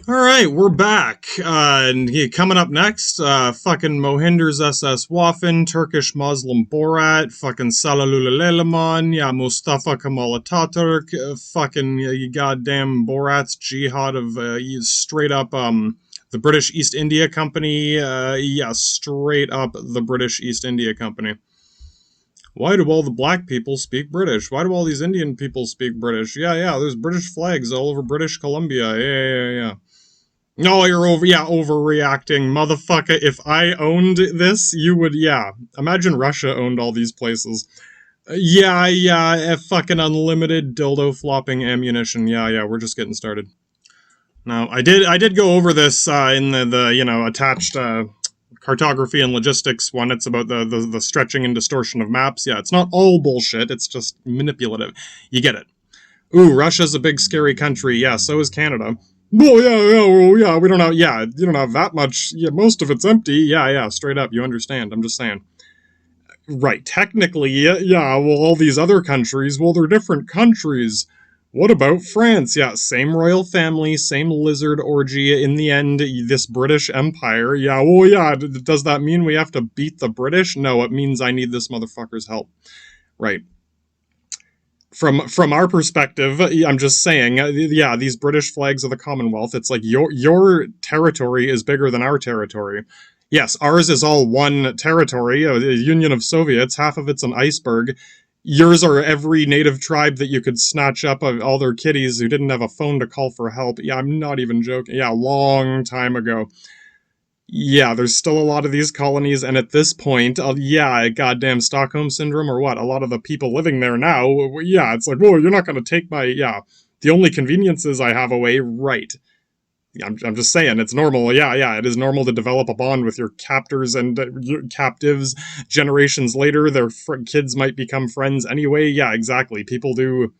All right, we're back. Coming up next, fucking Mohinder's SS Waffen, Turkish Muslim Borat, fucking Salalulaleman, yeah, Mustafa Kemal Ataturk, fucking you goddamn Borat's jihad of straight up the British East India Company, yeah, straight up the British East India Company. Why do all the black people speak British? Why do all these Indian people speak British? Yeah, yeah, there's British flags all over British Columbia. Yeah, yeah, yeah. No, you're overreacting, motherfucker. If I owned this, you would, yeah. Imagine Russia owned all these places. Yeah, yeah, fucking unlimited dildo flopping ammunition. Yeah, yeah, we're just getting started. Now, I did go over this in the attached cartography and logistics one. It's about the stretching and distortion of maps. Yeah, it's not all bullshit. It's just manipulative. You get it. Ooh, Russia's a big scary country. Yeah, so is Canada. Well, yeah. We don't have. Yeah, you don't have that much. Yeah, most of it's empty. Yeah, yeah. Straight up, you understand. I'm just saying. Right. Technically, yeah, yeah. Well, all these other countries. Well, they're different countries. What about France? Yeah, same royal family, same lizard orgy. In the end, this British Empire. Yeah, well, yeah. Does that mean we have to beat the British? No, it means I need this motherfucker's help. Right. From our perspective, I'm just saying, yeah, these British flags of the Commonwealth. It's like your territory is bigger than our territory. Yes, ours is all one territory, a Union of Soviets. Half of it's an iceberg. Yours are every native tribe that you could snatch up of all their kiddies who didn't have a phone to call for help. Yeah, I'm not even joking. Yeah, a long time ago. Yeah, there's still a lot of these colonies, and at this point, yeah, goddamn Stockholm syndrome or what? A lot of the people living there now, yeah, it's like, whoa, you're not going to take my, yeah, the only conveniences I have away, right? I'm just saying, it's normal. Yeah, yeah, it is normal to develop a bond with your captors and your captives. Generations later, their kids might become friends anyway. Yeah, exactly. People do.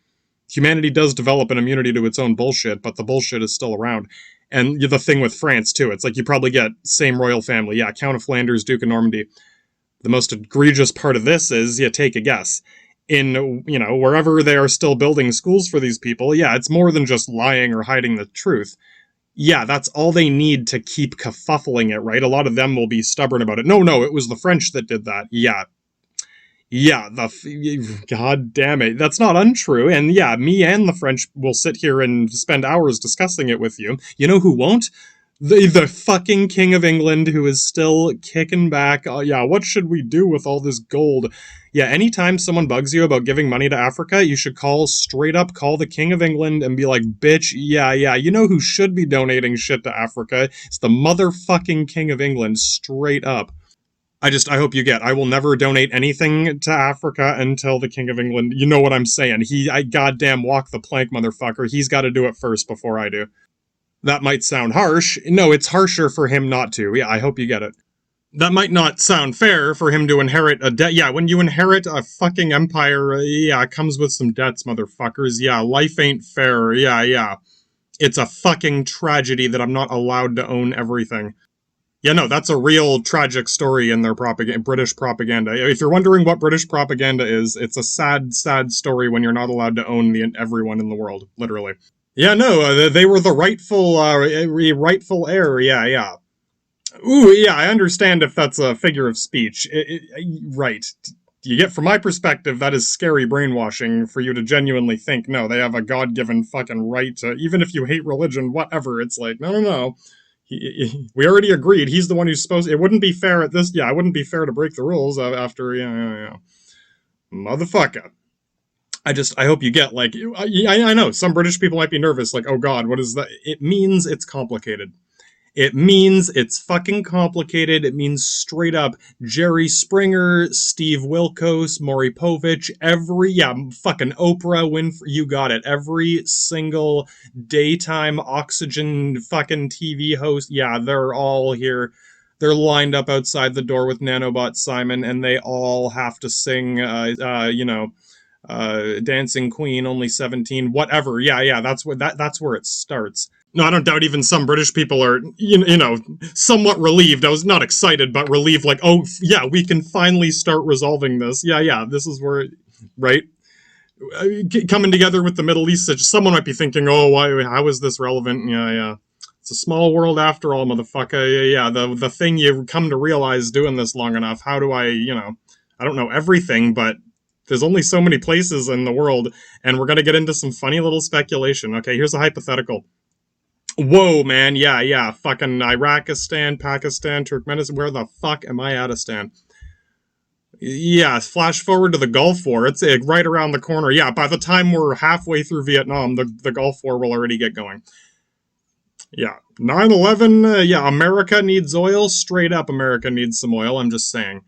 Humanity does develop an immunity to its own bullshit, but the bullshit is still around. And the thing with France, too, it's like you probably get same royal family. Yeah, Count of Flanders, Duke of Normandy. The most egregious part of this is, yeah, take a guess. In, wherever they are still building schools for these people, yeah, it's more than just lying or hiding the truth. Yeah, that's all they need to keep kerfuffling it, right? A lot of them will be stubborn about it. No, no, it was the French that did that. Yeah, yeah, god damn it. That's not untrue. And yeah, me and the French will sit here and spend hours discussing it with you. You know who won't? The fucking King of England who is still kicking back. Yeah, what should we do with all this gold? Yeah, anytime someone bugs you about giving money to Africa, you should straight up call the King of England and be like, bitch, yeah, yeah, you know who should be donating shit to Africa? It's the motherfucking King of England, straight up. I hope you get. I will never donate anything to Africa until the King of England. You know what I'm saying? I goddamn walk the plank, motherfucker. He's got to do it first before I do. That might sound harsh. No, it's harsher for him not to. Yeah, I hope you get it. That might not sound fair for him to inherit a debt. Yeah, when you inherit a fucking empire, yeah, it comes with some debts, motherfuckers. Yeah, life ain't fair. Yeah, yeah. It's a fucking tragedy that I'm not allowed to own everything. Yeah, no, that's a real tragic story in their British propaganda. If you're wondering what British propaganda is, it's a sad, sad story when you're not allowed to own everyone in the world, literally. Yeah, no, they were the rightful heir. Yeah, yeah. Ooh, yeah, I understand if that's a figure of speech. Right. You get, from my perspective, that is scary brainwashing for you to genuinely think, no, they have a God-given fucking right to, even if you hate religion, whatever, it's like, no, no, no. We already agreed. He's the one who's supposed. It wouldn't be fair at this. Yeah, it wouldn't be fair to break the rules after. Yeah. Motherfucker. I hope you get like. I know some British people might be nervous. Like, oh God, what is that? It means it's complicated. It means it's fucking complicated. It means straight up Jerry Springer, Steve Wilkos, Maury Povich, fucking Oprah Winfrey, you got it. Every single daytime Oxygen fucking TV host, yeah, they're all here. They're lined up outside the door with Nanobot Simon, and they all have to sing, Dancing Queen, only 17, whatever. Yeah, that's where it starts. No, I don't doubt even some British people are, somewhat relieved. I was not excited, but relieved, like, oh, yeah, we can finally start resolving this. Yeah, this is where, right? Coming together with the Middle East, someone might be thinking, oh, how is this relevant? Yeah. It's a small world after all, motherfucker. Yeah, the thing you come to realize doing this long enough. How do I, I don't know everything, but there's only so many places in the world, and we're gonna get into some funny little speculation. Okay, here's a hypothetical. Whoa, man, yeah, fucking Iraqistan, Pakistan, Turkmenistan, where the fuck am I at a stand? Yeah, flash forward to the Gulf War. It's right around the corner. Yeah, by the time we're halfway through Vietnam, the Gulf War will already get going. Yeah, 9/11, yeah, America needs oil. Straight up, America needs some oil. I'm just saying.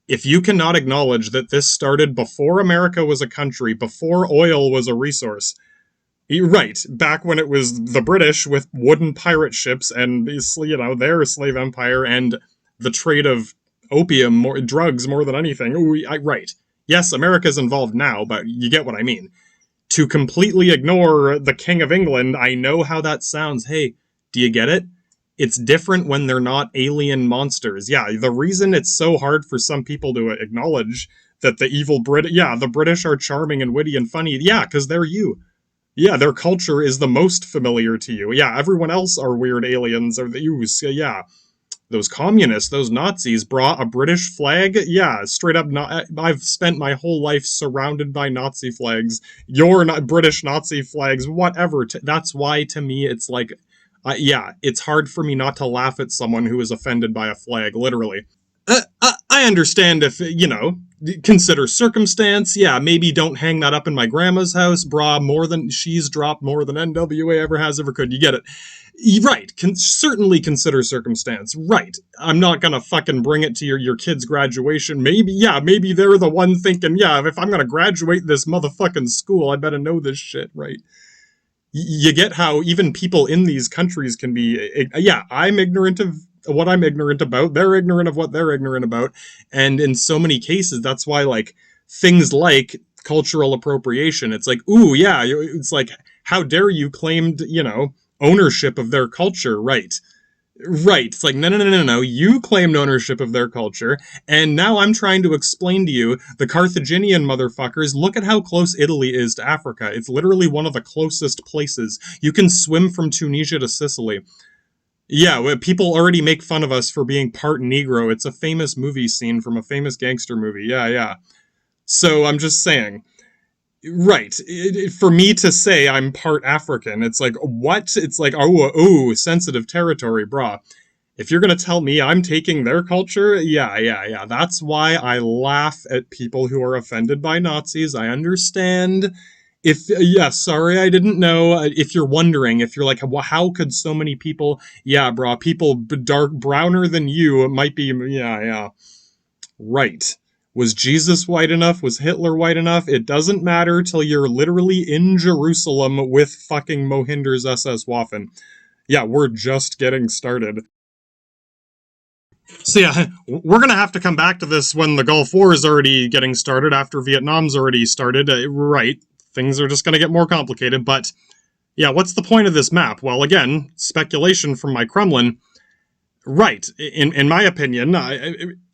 If you cannot acknowledge that this started before America was a country, before oil was a resource, right, back when it was the British with wooden pirate ships and, their slave empire and the trade of opium, drugs more than anything. Ooh, right. Yes, America's involved now, but you get what I mean. To completely ignore the King of England, I know how that sounds. Hey, do you get it? It's different when they're not alien monsters. Yeah, the reason it's so hard for some people to acknowledge that the evil the British are charming and witty and funny. Yeah, because they're you. Yeah, their culture is the most familiar to you. Yeah, everyone else are weird aliens or the use. Yeah, those communists, those Nazis brought a British flag. Yeah, straight up. I've spent my whole life surrounded by Nazi flags. Your British Nazi flags, whatever. That's why to me it's like, yeah, it's hard for me not to laugh at someone who is offended by a flag, literally. I understand if, consider circumstance. Yeah, maybe don't hang that up in my grandma's house. She's dropped more than NWA ever could. You get it. Right, certainly consider circumstance. Right, I'm not gonna fucking bring it to your kid's graduation. Maybe they're the one thinking, yeah, if I'm gonna graduate this motherfucking school, I better know this shit, right? You get how even people in these countries can be, yeah, I'm ignorant of what I'm ignorant about, they're ignorant of what they're ignorant about, and in so many cases, that's why, like, things like cultural appropriation, it's like, ooh, yeah, it's like, how dare you claimed, ownership of their culture, right? Right. It's like, no. You claimed ownership of their culture, and now I'm trying to explain to you, the Carthaginian motherfuckers, look at how close Italy is to Africa. It's literally one of the closest places. You can swim from Tunisia to Sicily. Yeah, people already make fun of us for being part Negro. It's a famous movie scene from a famous gangster movie. Yeah. So I'm just saying. Right. For me to say I'm part African, it's like, what? It's like, oh, sensitive territory, brah. If you're going to tell me I'm taking their culture, yeah. That's why I laugh at people who are offended by Nazis. I understand. Sorry, I didn't know. If you're wondering, if you're like, well, how could so many people, yeah, brah, people browner than you might be, yeah. Right. Was Jesus white enough? Was Hitler white enough? It doesn't matter till you're literally in Jerusalem with fucking Mohinder's SS Waffen. Yeah, we're just getting started. So yeah, we're going to have to come back to this when the Gulf War is already getting started, after Vietnam's already started. Right, things are just going to get more complicated, but yeah, what's the point of this map? Well, again, speculation from my Kremlin. Right, in my opinion,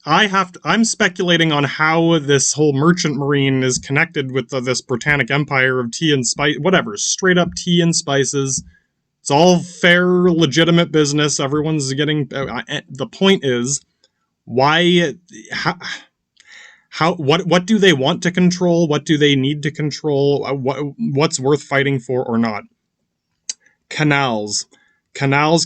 I'm speculating on how this whole merchant marine is connected with this Britannic empire of tea and spice, whatever, straight up tea and spices. It's all fair, legitimate business. Everyone's getting. The point is, why? What do they want to control? What do they need to control? What's worth fighting for or not? Canals. Panama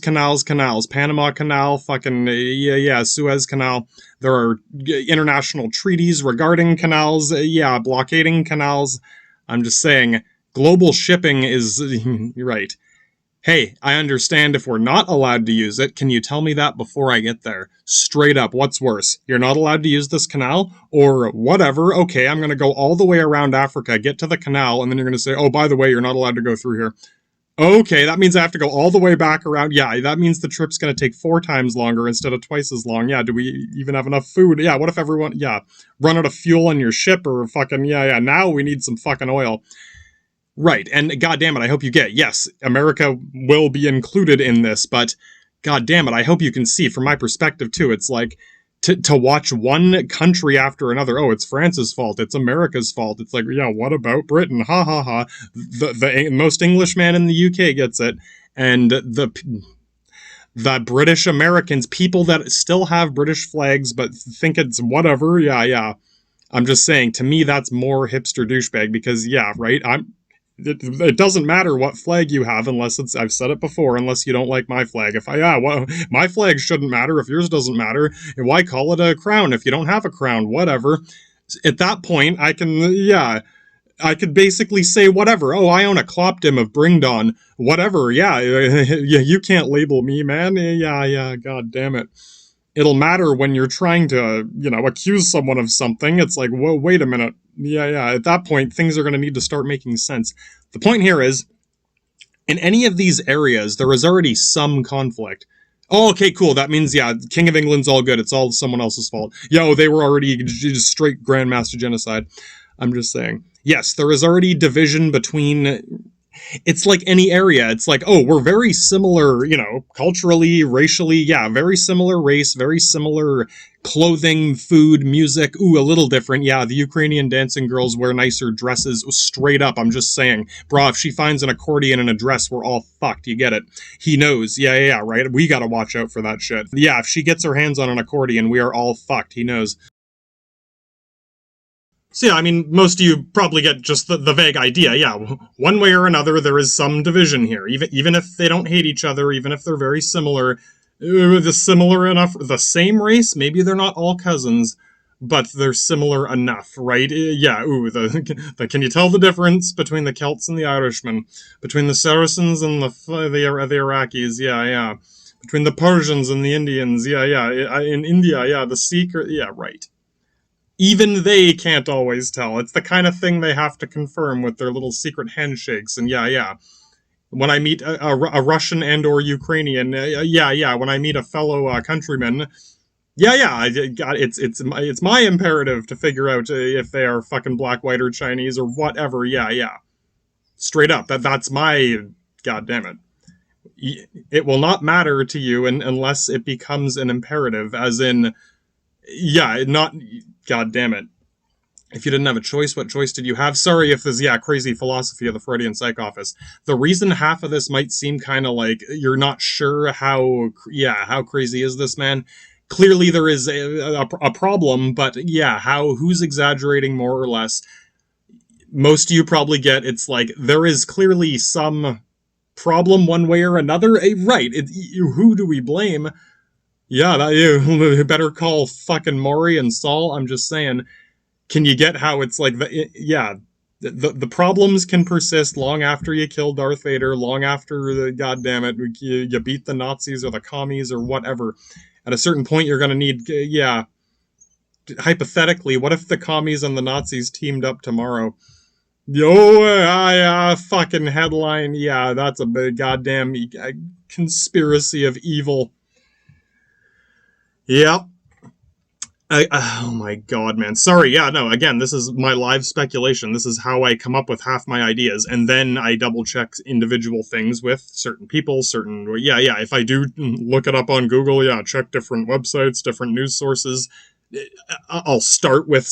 Canal, fucking, yeah, Suez Canal. There are international treaties regarding canals, yeah, blockading canals. I'm just saying, global shipping is, you're right. Hey, I understand if we're not allowed to use it. Can you tell me that before I get there? Straight up, what's worse? You're not allowed to use this canal? Or whatever, okay, I'm going to go all the way around Africa, get to the canal, and then you're going to say, oh, by the way, you're not allowed to go through here. Okay, that means I have to go all the way back around. Yeah, that means the trip's going to take 4 times longer instead of twice as long. Yeah, do we even have enough food? Yeah, what if everyone, run out of fuel on your ship or fucking, now we need some fucking oil. Right, and goddamn it, I hope you get, yes, America will be included in this, but goddamn it, I hope you can see from my perspective too, it's like, to watch one country after another, oh, it's France's fault, it's America's fault, it's like, yeah, what about Britain, ha. The most English man in the UK gets it, and The British Americans, people that still have British flags but think it's whatever, yeah. I'm just saying, to me, that's more hipster douchebag because, yeah, right? It doesn't matter what flag you have unless it's, I've said it before, unless you don't like my flag. Well, my flag shouldn't matter if yours doesn't matter. Why call it a crown if you don't have a crown? Whatever. At that point, I could basically say whatever. Oh, I own a Klopdim of Bringdon. Whatever, yeah, you can't label me, man. Yeah, god damn it. It'll matter when you're trying to, accuse someone of something. It's like, whoa, wait a minute. Yeah. At that point, things are going to need to start making sense. The point here is, in any of these areas, there is already some conflict. Oh, okay, cool. That means, yeah, King of England's all good. It's all someone else's fault. Yo, they were already just straight grandmaster genocide. I'm just saying. Yes, there is already division between... It's like any area. It's like, oh, we're very similar, culturally, racially. Yeah, very similar race, very similar clothing, food, music. Ooh, a little different. Yeah, the Ukrainian dancing girls wear nicer dresses. Straight up, I'm just saying. Bro, if she finds an accordion in a dress, we're all fucked. You get it? He knows. Yeah, right? We gotta watch out for that shit. Yeah, if she gets her hands on an accordion, we are all fucked. He knows. So yeah, I mean, most of you probably get just the vague idea. Yeah, one way or another, there is some division here. Even if they don't hate each other, even if they're very similar, the same race, maybe they're not all cousins, but they're similar enough, right? Yeah, can you tell the difference between the Celts and the Irishmen? Between the Saracens and the Iraqis? Yeah. Between the Persians and the Indians? Yeah. In India, yeah, the Sikh, yeah, right. Even they can't always tell. It's the kind of thing they have to confirm with their little secret handshakes. And yeah. When I meet a Russian and or Ukrainian, yeah. When I meet a fellow countryman, yeah. It's my imperative to figure out if they are fucking black, white, or Chinese or whatever. Yeah. Straight up. That's my... God damn it. It will not matter to you unless it becomes an imperative, as in... Yeah, not... God damn it. If you didn't have a choice, what choice did you have? Sorry if there's, crazy philosophy of the Freudian psych office. The reason half of this might seem kind of like you're not sure how crazy is this, man? Clearly there is a problem, but yeah, who's exaggerating more or less? Most of you probably get it's like there is clearly some problem one way or another. Right, who do we blame? Yeah, that you better call fucking Maury and Saul. I'm just saying, can you get how it's like the problems can persist long after you kill Darth Vader, long after the goddamn it you beat the Nazis or the commies or whatever. At a certain point, you're gonna need hypothetically, what if the commies and the Nazis teamed up tomorrow? Fucking headline. Yeah, that's a big goddamn conspiracy of evil. Yeah. Oh my god, man. Sorry, yeah, no, again, this is my live speculation. This is how I come up with half my ideas, and then I double-check individual things with certain people, if I do look it up on Google, check different websites, different news sources. I'll start with,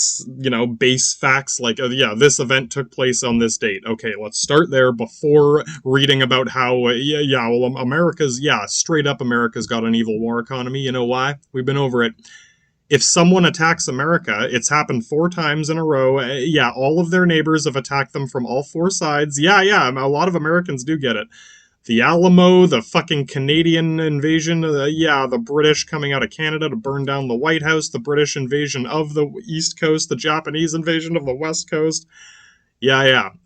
base facts, like, this event took place on this date. Okay, let's start there before reading about how, America's got an evil war economy. You know why? We've been over it. If someone attacks America, it's happened 4 times in a row. All of their neighbors have attacked them from all 4 sides. A lot of Americans do get it. The Alamo, the fucking Canadian invasion, the British coming out of Canada to burn down the White House, the British invasion of the East Coast, the Japanese invasion of the West Coast.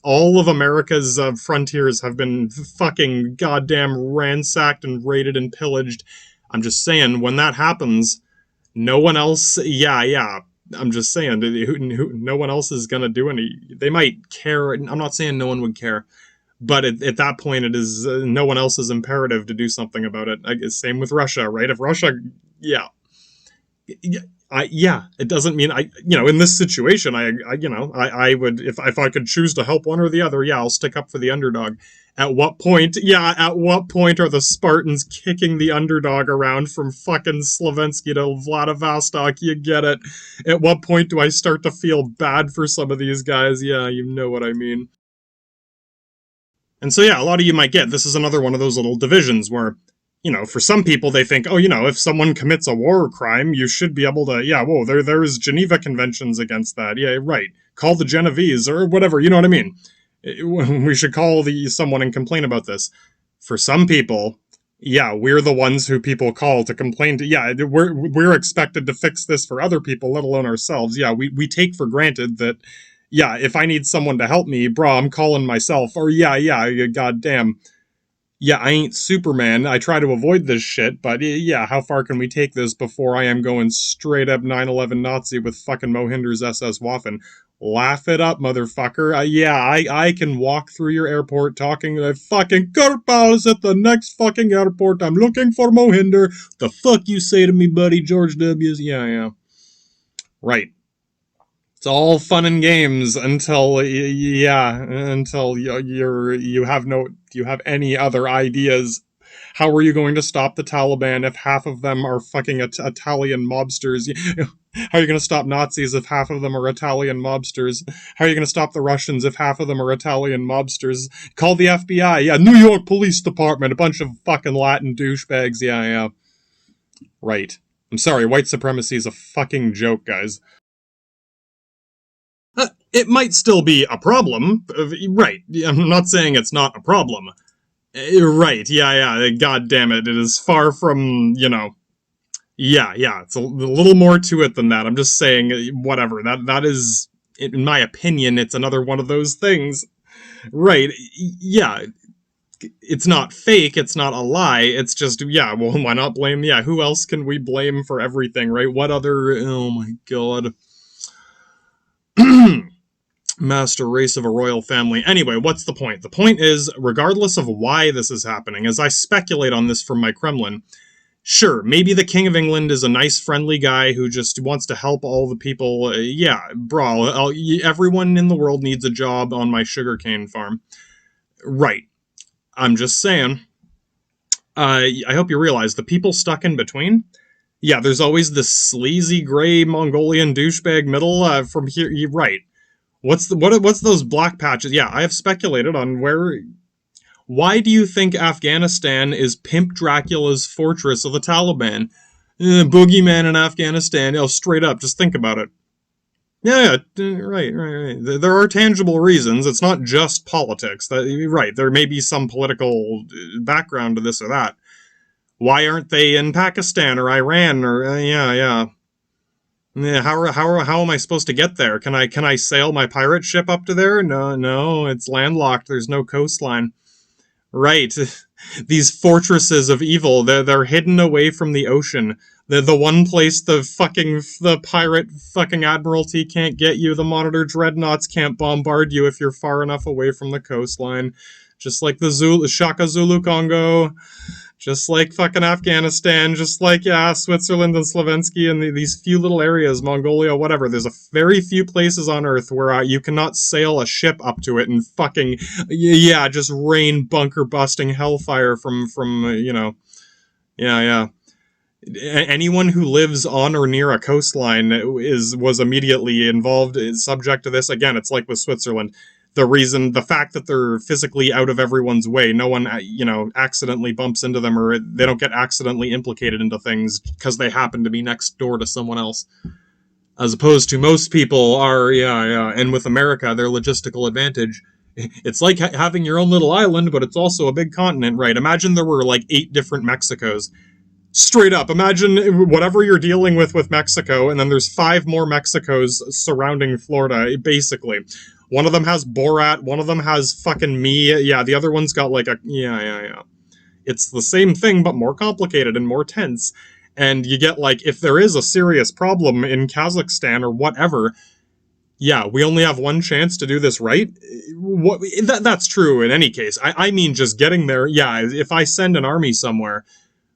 All of America's frontiers have been fucking goddamn ransacked and raided and pillaged. I'm just saying, when that happens... No one else, I'm just saying, no one else is going to do any, they might care, I'm not saying no one would care, but at that point it is, no one else is imperative to do something about it. Same with Russia, right? If Russia, it doesn't mean, in this situation, I would, if I could choose to help one or the other, I'll stick up for the underdog. At what point are the Spartans kicking the underdog around from fucking Slovensky to Vladivostok? You get it. At what point do I start to feel bad for some of these guys? Yeah, you know what I mean. And so, a lot of you might get, this is another one of those little divisions where, for some people, they think, oh, if someone commits a war crime, you should be able to, yeah, whoa, there's Geneva Conventions against that. Yeah, right. Call the Genovese or whatever, you know what I mean? We should call someone and complain about this. For some people, yeah, we're the ones who people call to complain to. Yeah, we're expected to fix this for other people, let alone ourselves. Yeah, we take for granted that, yeah, if I need someone to help me, bro, I'm calling myself. Or yeah, goddamn. Yeah, I ain't Superman. I try to avoid this shit, but yeah, how far can we take this before I am going straight up 9/11 Nazi with fucking Mohinder's SS Waffen? Laugh it up, motherfucker. Yeah, I can walk through your airport talking to fucking Kurpals at the next fucking airport. I'm looking for Mohinder. The fuck you say to me, buddy? George W's. Yeah. Right. It's all fun and games until you have any other ideas. How are you going to stop the Taliban if half of them are fucking Italian mobsters? How are you going to stop Nazis if half of them are Italian mobsters? How are you going to stop the Russians if half of them are Italian mobsters? Call the FBI. Yeah, New York Police Department. A bunch of fucking Latin douchebags. Yeah. Right. I'm sorry, white supremacy is a fucking joke, guys. It might still be a problem. Right. I'm not saying it's not a problem. Right. Yeah. God damn it. It is far from, Yeah. It's a little more to it than that. I'm just saying, whatever. That is, in my opinion, it's another one of those things. Right. Yeah. It's not fake. It's not a lie. It's just, yeah, well, why not blame? Yeah, who else can we blame for everything, right? What other, oh my god. Master race of a royal family. Anyway, what's the point? The point is, regardless of why this is happening, as I speculate on this from my Kremlin, sure, maybe the King of England is a nice, friendly guy who just wants to help all the people. Yeah, bro, everyone in the world needs a job on my sugarcane farm. Right. I'm just saying. I hope you realize the people stuck in between. Yeah, there's always this sleazy, gray Mongolian douchebag middle from here. Right. What's those black patches? Yeah, I have speculated on why do you think Afghanistan is Pimp Dracula's fortress of the Taliban? Boogeyman in Afghanistan. Straight up, just think about it. Yeah, right. There are tangible reasons. It's not just politics. Right, there may be some political background to this or that. Why aren't they in Pakistan or Iran or yeah. How am I supposed to get there? Can I sail my pirate ship up to there? No, it's landlocked. There's no coastline. Right. These fortresses of evil, they're hidden away from the ocean. They're the one place the pirate fucking admiralty can't get you. The monitor dreadnoughts can't bombard you if you're far enough away from the coastline. Just like the Shaka Zulu Congo. Just like fucking Afghanistan, just like, yeah, Switzerland and Slovensky and these few little areas, Mongolia, whatever. There's a very few places on Earth where you cannot sail a ship up to it and fucking, yeah, just rain bunker-busting hellfire from yeah. Anyone who lives on or near a coastline was immediately involved, is subject to this. Again, it's like with Switzerland. The fact that they're physically out of everyone's way, no one, accidentally bumps into them or they don't get accidentally implicated into things because they happen to be next door to someone else. As opposed to most people are, and with America, their logistical advantage, it's like having your own little island, but it's also a big continent, right? Imagine there were like 8 different Mexicos. Straight up, imagine whatever you're dealing with Mexico, and then there's 5 more Mexicos surrounding Florida, basically. One of them has Borat, one of them has fucking me, yeah, the other one's got like a, yeah. It's the same thing, but more complicated and more tense. And you get like, if there is a serious problem in Kazakhstan or whatever, yeah, we only have one chance to do this right. That's true in any case. I mean, just getting there, yeah, if I send an army somewhere,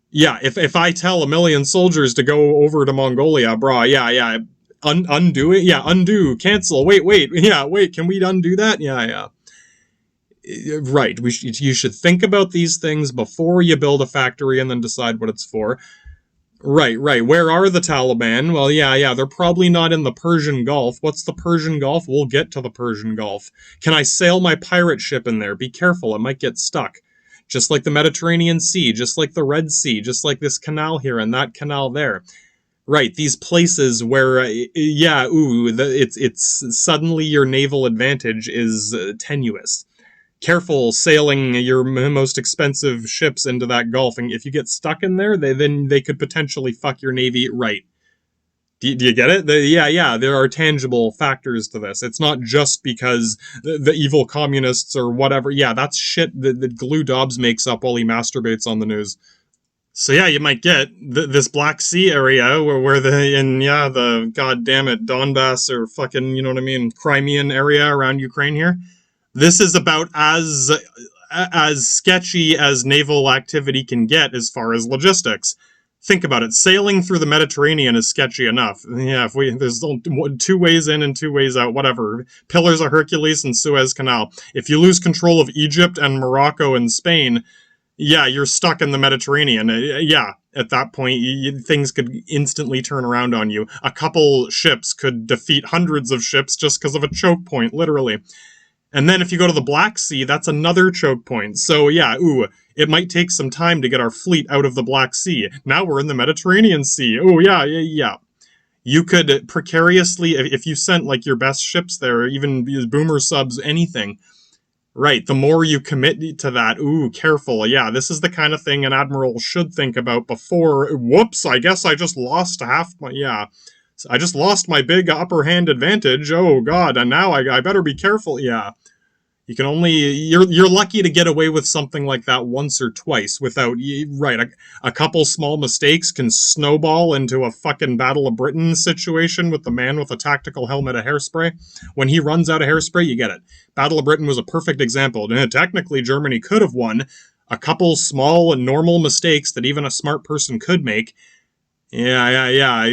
yeah, if I tell 1 million soldiers to go over to Mongolia, brah, yeah, undo it, yeah, undo, cancel, wait, can we undo that? Yeah. Right, you should think about these things before you build a factory and then decide what it's for. Right, where are the Taliban? Well, yeah, they're probably not in the Persian Gulf. What's the Persian Gulf? We'll get to the Persian Gulf. Can I sail my pirate ship in there? Be careful, it might get stuck. just like the Mediterranean Sea, just like the Red Sea, just like this canal here and that canal there. Right, these places where, it's suddenly your naval advantage is tenuous. Careful sailing your most expensive ships into that Gulf, and if you get stuck in there, then they could potentially fuck your navy right. Do you get it? There are tangible factors to this. It's not just because the evil communists or whatever. Yeah, that's shit that Glue Dobbs makes up while he masturbates on the news. So yeah, you might get this Black Sea area where the goddamn it Donbass or fucking, you know what I mean, Crimean area around Ukraine here. This is about as sketchy as naval activity can get as far as logistics. Think about it. Sailing through the Mediterranean is sketchy enough. Yeah, there's 2 ways in and 2 ways out, whatever. Pillars of Hercules and Suez Canal. If you lose control of Egypt and Morocco and Spain, yeah, you're stuck in the Mediterranean. Yeah, at that point, things could instantly turn around on you. A couple ships could defeat hundreds of ships just because of a choke point, literally. And then if you go to the Black Sea, that's another choke point. So yeah, it might take some time to get our fleet out of the Black Sea. Now we're in the Mediterranean Sea. Oh, yeah. You could precariously, if you sent like your best ships there, even these boomer subs, anything. Right, the more you commit to that, careful. Yeah, this is the kind of thing an admiral should think about before, whoops, I guess I just lost I just lost my big upper hand advantage. Oh god, and now I better be careful. Yeah. You can only you're lucky to get away with something like that once or twice without a couple small mistakes can snowball into a fucking Battle of Britain situation with the man with a tactical helmet of hairspray. When he runs out of hairspray, you get it. Battle of Britain was a perfect example. And technically Germany could have won. A couple small and normal mistakes that even a smart person could make. Yeah.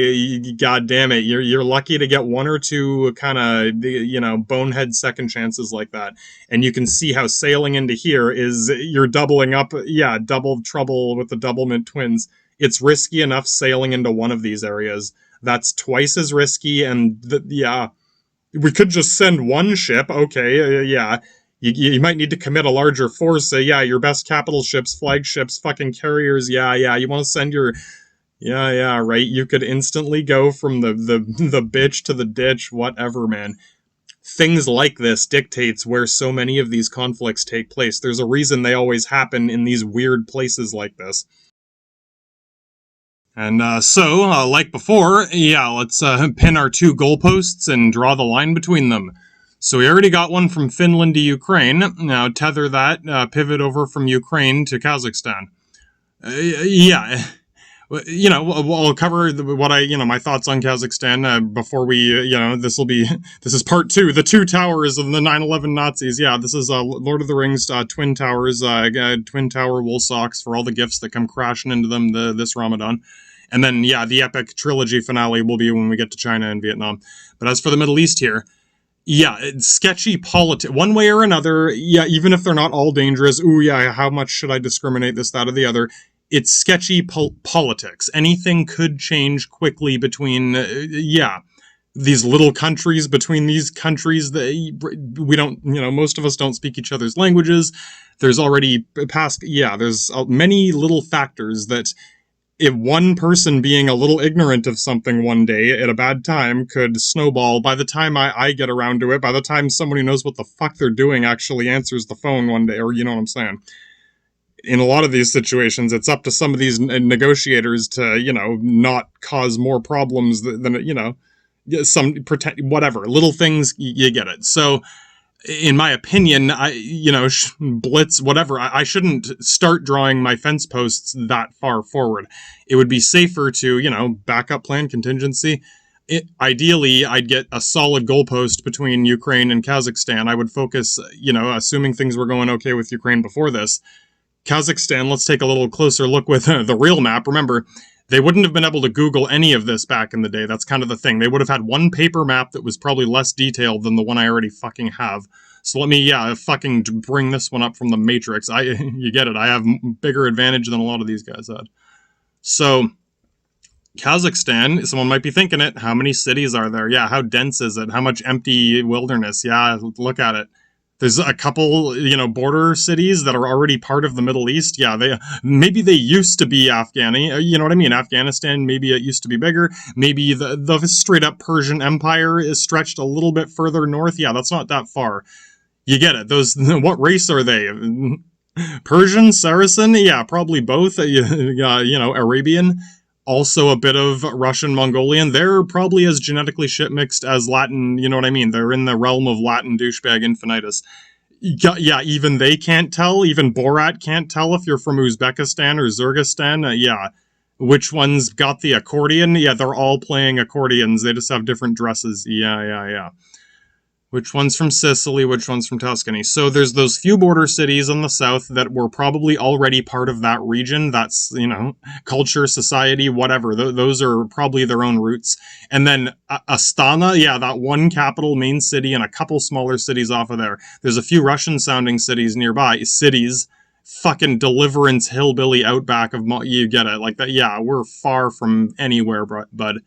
God damn it. You're lucky to get 1 or 2 kind of, bonehead second chances like that. And you can see how sailing into here is you're doubling up. Yeah, double trouble with the Doublemint twins. It's risky enough sailing into one of these areas. That's twice as risky. And we could just send 1 ship. Okay. You might need to commit a larger force. Your best capital ships, flagships, fucking carriers. Yeah. You want to send your... Yeah, right. You could instantly go from the bitch to the ditch, whatever, man. Things like this dictates where so many of these conflicts take place. There's a reason they always happen in these weird places like this. And like before, let's pin our 2 goalposts and draw the line between them. So we already got one from Finland to Ukraine. Now tether that, pivot over from Ukraine to Kazakhstan. I'll cover my thoughts on Kazakhstan before we, this is part 2, the 2 towers of the 9/11 Nazis. Yeah, this is Lord of the Rings Twin Towers, Twin Tower wool socks for all the gifts that come crashing into them this Ramadan. And then, the epic trilogy finale will be when we get to China and Vietnam. But as for the Middle East here, it's sketchy politics, one way or another. Yeah, even if they're not all dangerous. How much should I discriminate this, that, or the other? It's sketchy politics. Anything could change quickly between, these little countries, between these countries that we don't, most of us don't speak each other's languages. There's already there's many little factors that if one person being a little ignorant of something one day at a bad time could snowball. By the time I get around to it, by the time somebody who knows what the fuck they're doing actually answers the phone one day, or you know what I'm saying. In a lot of these situations, it's up to some of these negotiators to, not cause more problems than some protect, whatever, little things, you get it. So, in my opinion, blitz, whatever, I shouldn't start drawing my fence posts that far forward. It would be safer to, backup plan, contingency. Ideally, I'd get a solid goalpost between Ukraine and Kazakhstan. I would focus, assuming things were going okay with Ukraine before this, Kazakhstan, let's take a little closer look with the real map. Remember, they wouldn't have been able to Google any of this back in the day. That's kind of the thing. They would have had one paper map that was probably less detailed than the one I already fucking have. So let me, fucking bring this one up from the Matrix. You get it. I have bigger advantage than a lot of these guys had. So, Kazakhstan, someone might be thinking it. How many cities are there? Yeah, how dense is it? How much empty wilderness? Yeah, look at it. There's a couple, border cities that are already part of the Middle East. Yeah, maybe they used to be you know what I mean? Afghanistan, maybe it used to be bigger. Maybe the straight up Persian Empire is stretched a little bit further north. Yeah, that's not that far. You get it. Those, what race are they? Persian, Saracen? Yeah, probably both. Arabian. Also a bit of Russian Mongolian. They're probably as genetically shit mixed as Latin, you know what I mean? They're in the realm of Latin douchebag infinitus. Yeah, even they can't tell. Even Borat can't tell if you're from Uzbekistan or Zurgistan. Yeah. Which one's got the accordion? Yeah, they're all playing accordions. They just have different dresses. Yeah. Which one's from Sicily, which one's from Tuscany. So there's those few border cities in the south that were probably already part of that region. That's, culture, society, whatever. Those are probably their own roots. And then Astana, yeah, that one capital main city and a couple smaller cities off of there. There's a few Russian-sounding cities nearby. Fucking Deliverance, hillbilly outback of... You get it. Like that, yeah, we're far from anywhere, bud.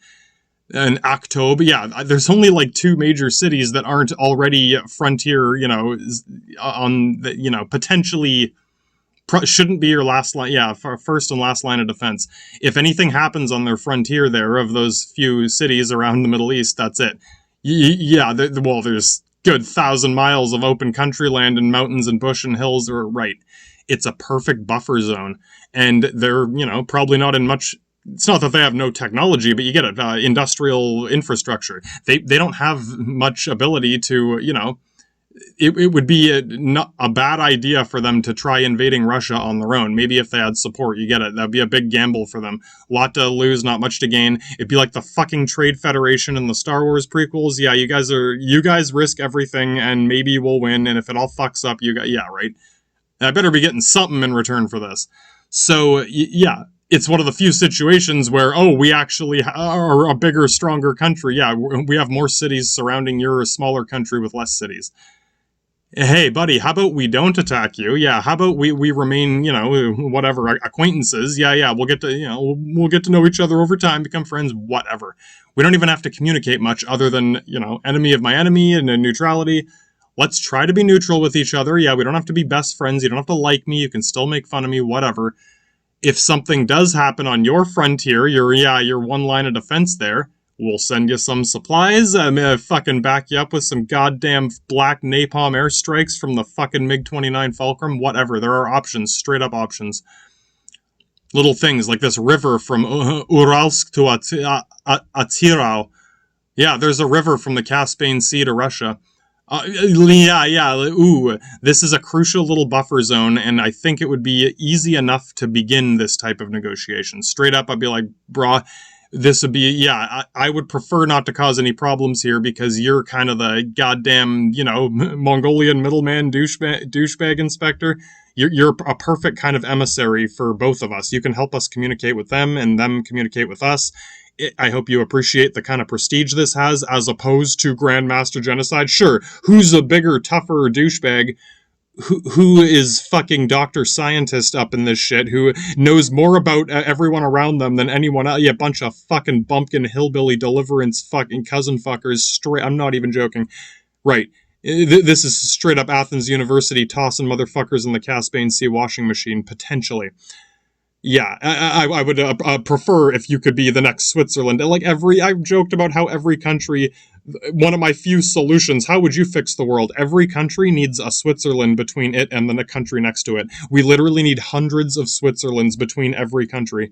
And October, yeah, there's only like two major cities that aren't already frontier, on the, potentially shouldn't be your last line, yeah, first and last line of defense. If anything happens on their frontier there of those few cities around the Middle East, that's it. Yeah, there's good 1,000 miles of open country land and mountains and bush and hills are right. It's a perfect buffer zone, and they're, probably not in much... It's not that they have no technology, but you get it, industrial infrastructure. They don't have much ability to, it would be not a bad idea for them to try invading Russia on their own. Maybe if they had support, you get it. That'd be a big gamble for them. A lot to lose, not much to gain. It'd be like the fucking Trade Federation in the Star Wars prequels. Yeah, you guys risk everything and maybe we'll win. And if it all fucks up, yeah, right. I better be getting something in return for this. So, yeah. It's one of the few situations where, we actually are a bigger, stronger country. Yeah, we have more cities surrounding your smaller country with less cities. Hey, buddy, how about we don't attack you? Yeah, how about we remain, whatever, acquaintances? Yeah, we'll get to know each other over time, become friends, whatever. We don't even have to communicate much other than, enemy of my enemy and neutrality. Let's try to be neutral with each other. Yeah, we don't have to be best friends. You don't have to like me. You can still make fun of me, whatever. If something does happen on your frontier, your one line of defense there, we'll send you some supplies. I'm gonna fucking back you up with some goddamn black napalm airstrikes from the fucking MiG-29 Fulcrum, whatever. There are options, straight up options. Little things like this river from Uralsk to Atirau. Yeah, there's a river from the Caspian Sea to Russia. Ooh, this is a crucial little buffer zone, and I think it would be easy enough to begin this type of negotiation. Straight up, I'd be like, brah, this would be, I would prefer not to cause any problems here because you're kind of the goddamn, Mongolian middleman douchebag inspector. You're a perfect kind of emissary for both of us. You can help us communicate with them and them communicate with us. I hope you appreciate the kind of prestige this has as opposed to Grandmaster Genocide. Sure, who's a bigger, tougher douchebag? Who is fucking Dr. Scientist up in this shit? Who knows more about everyone around them than anyone else? Yeah, bunch of fucking bumpkin hillbilly Deliverance fucking cousin fuckers. Straight, I'm not even joking. Right. This is straight up Athens University tossing motherfuckers in the Caspian Sea washing machine, potentially. Yeah, I would prefer if you could be the next Switzerland. Like I've joked about how every country, one of my few solutions, how would you fix the world? Every country needs a Switzerland between it and the country next to it. We literally need hundreds of Switzerlands between every country.